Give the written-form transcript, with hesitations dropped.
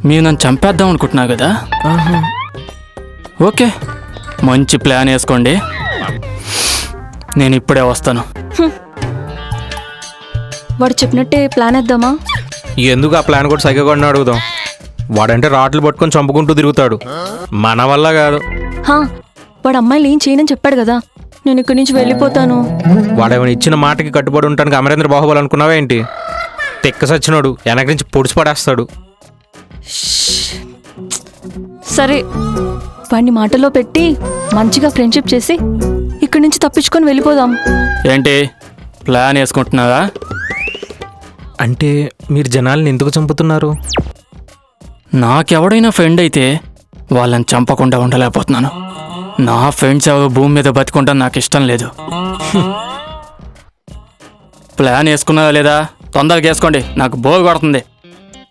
మీరు నన్ను చంపేద్దాం అనుకుంటున్నా కదా. ఓకే, మంచి ప్లాన్ వేసుకోండి, నేను ఇప్పుడే వస్తాను. వాడు చెప్పినట్టే ప్లాన్ వేద్దామా? ఎందుకు ఆ ప్లాన్ కూడా సైకో కొడిని అడుగుదాం. వాడంటే రాట్లు పట్టుకొని చంపుకుంటూ తిరుగుతాడు, మన వల్ల కాదు. వాడు అమ్మాయిలు ఏం చేయనని చెప్పాడు కదా, నేను ఇక్కడి నుంచి వెళ్ళిపోతాను. వాడేమైనా ఇచ్చిన మాటకి కట్టుబడి ఉంటానికి అమరేంద్ర బాహుబలి అనుకున్నావా ఏంటి? తెక్క సచ్చినోడు, వెనక నుంచి పొడిచి పడేస్తాడు. సరే, వాడిని మాటలో పెట్టి మంచిగా ఫ్రెండ్షిప్ చేసి ఇక్కడి నుంచి తప్పించుకొని వెళ్ళిపోదాం. ఏంటి ప్లాన్ వేసుకుంటున్నారా? అంటే మీరు జనాల్ని ఎందుకు చంపుతున్నారు? నాకెవడైనా ఫ్రెండ్ అయితే వాళ్ళని చంపకుండా ఉండలేకపోతున్నాను. నా ఫ్రెండ్స్ ఎవరు భూమి మీద బతుకుంటాం నాకు ఇష్టం లేదు. ప్లాన్ వేసుకున్నారా లేదా? తొందరగా వేసుకోండి, నాకు బోర్ కొడుతుంది.